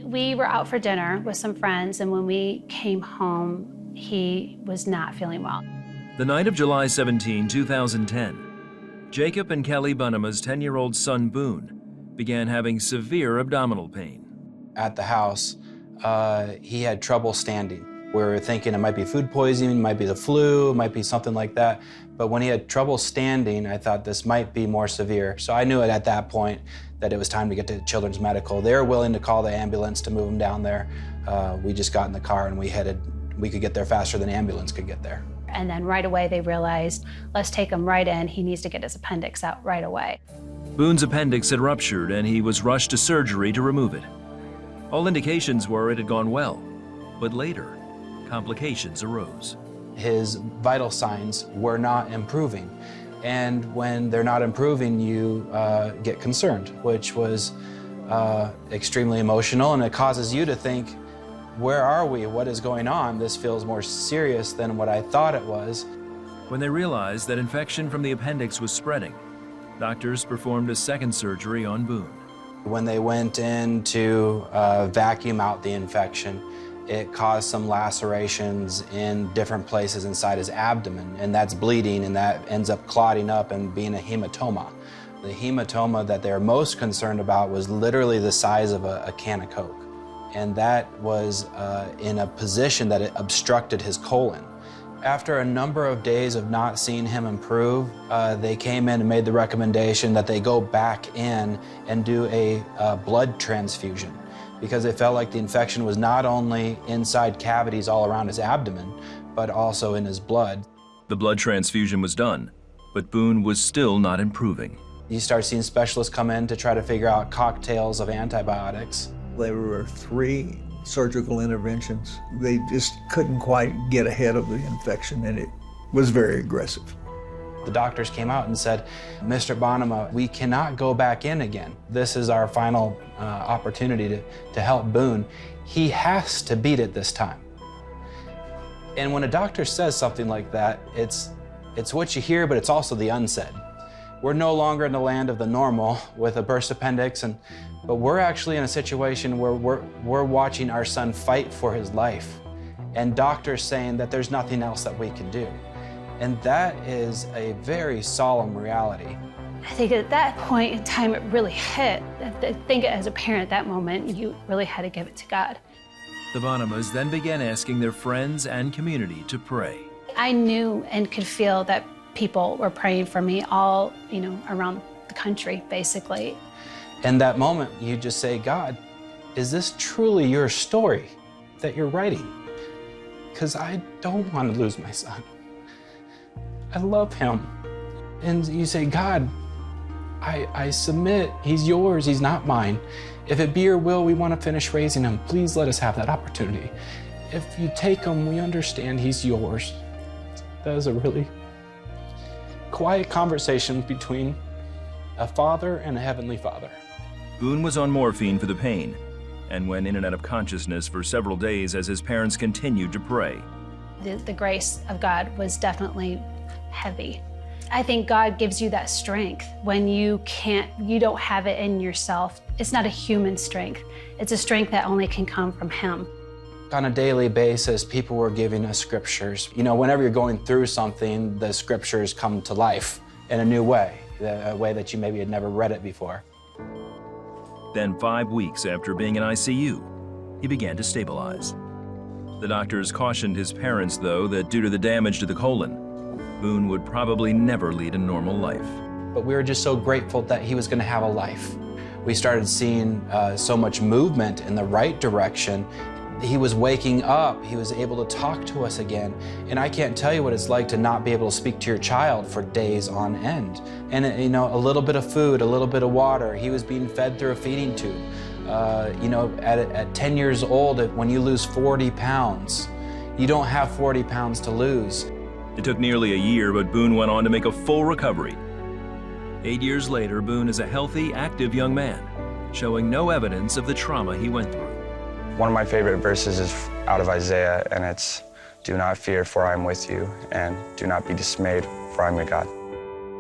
We were out for dinner with some friends, and when we came home, he was not feeling well. The night of July 17, 2010, Jacob and Kelly Bunema's 10-year-old son, Boone, began having severe abdominal pain. At the house, he had trouble standing. We were thinking it might be food poisoning, it might be the flu, it might be something like that. But when he had trouble standing, I thought this might be more severe. So I knew it at that point that it was time to get to Children's Medical. They were willing to call the ambulance to move him down there. We just got in the car and we headed. We could get there faster than the ambulance could get there. And then right away they realized, let's take him right in. He needs to get his appendix out right away. Boone's appendix had ruptured and he was rushed to surgery to remove it. All indications were it had gone well, but later, complications arose. His vital signs were not improving. And when they're not improving, you get concerned, which was extremely emotional, and it causes you to think, where are we? What is going on? This feels more serious than what I thought it was. When they realized that infection from the appendix was spreading, doctors performed a second surgery on Boone. When they went in to vacuum out the infection, it caused some lacerations in different places inside his abdomen, and that's bleeding, and that ends up clotting up and being a hematoma. The hematoma that they're most concerned about was literally the size of a can of Coke, and that was in a position that it obstructed his colon. After a number of days of not seeing him improve, they came in and made the recommendation that they go back in and do a blood transfusion, because they felt like the infection was not only inside cavities all around his abdomen, but also in his blood. The blood transfusion was done, but Boone was still not improving. You start seeing specialists come in to try to figure out cocktails of antibiotics. There were 3 surgical interventions. They just couldn't quite get ahead of the infection, and it was very aggressive. The doctors came out and said, Mr. Bunema, we cannot go back in again. This is our final opportunity to help Boone. He has to beat it this time. And when a doctor says something like that, it's what you hear, but it's also the unsaid. We're no longer in the land of the normal with a burst appendix, but we're actually in a situation where we're watching our son fight for his life, and doctors saying that there's nothing else that we can do. And that is a very solemn reality. I think at that point in time, it really hit. I think as a parent at that moment, you really had to give it to God. The Bunemas then began asking their friends and community to pray. I knew and could feel that people were praying for me all, around the country, basically. In that moment, you just say, God, is this truly your story that you're writing? Because I don't want to lose my son. I love him. And you say, God, I submit, he's yours, he's not mine. If it be your will, we want to finish raising him. Please let us have that opportunity. If you take him, we understand he's yours. That is a really quiet conversation between a father and a heavenly father. Boone was on morphine for the pain and went in and out of consciousness for several days as his parents continued to pray. The grace of God was definitely heavy. I think God gives you that strength when you don't have it in yourself. It's not a human strength. It's a strength that only can come from Him. On a daily basis, people were giving us scriptures. Whenever you're going through something, the scriptures come to life in a new way, a way that you maybe had never read it before. Then 5 weeks after being in ICU, he began to stabilize. The doctors cautioned his parents, though, that due to the damage to the colon, Boone would probably never lead a normal life. But we were just so grateful that he was going to have a life. We started seeing so much movement in the right direction. He was waking up, he was able to talk to us again. And I can't tell you what it's like to not be able to speak to your child for days on end. And a little bit of food, a little bit of water, he was being fed through a feeding tube. At 10 years old, when you lose 40 pounds, you don't have 40 pounds to lose. It took nearly a year, but Boone went on to make a full recovery. 8 years later, Boone is a healthy, active young man, showing no evidence of the trauma he went through. One of my favorite verses is out of Isaiah, and it's, "Do not fear, for I am with you, and do not be dismayed, for I am your God."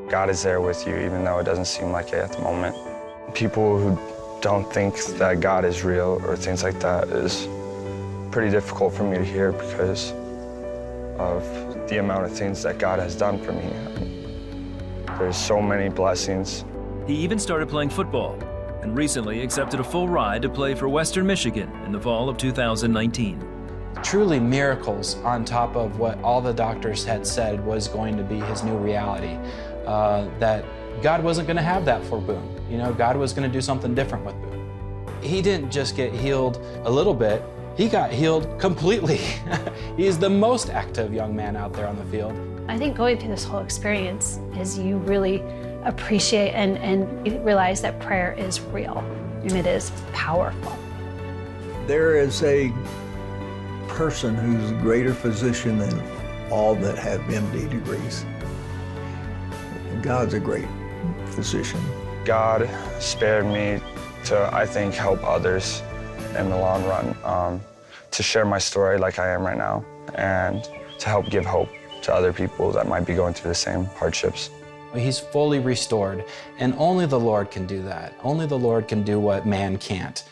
God is there with you, even though it doesn't seem like it at the moment. People who don't think that God is real or things like that is pretty difficult for me to hear because of the amount of things that God has done for me. There's so many blessings. He even started playing football and recently accepted a full ride to play for Western Michigan in the fall of 2019. Truly miracles on top of what all the doctors had said was going to be his new reality. That God wasn't going to have that for Boone. You know, God was going to do something different with Boone. He didn't just get healed a little bit, he got healed completely. He's the most active young man out there on the field. I think going through this whole experience is you really appreciate and you realize that prayer is real and it is powerful. There is a person who's a greater physician than all that have MD degrees. God's a great physician. God spared me to, I think, help others in the long run, to share my story like I am right now, and to help give hope to other people that might be going through the same hardships. He's fully restored, and only the Lord can do that. Only the Lord can do what man can't.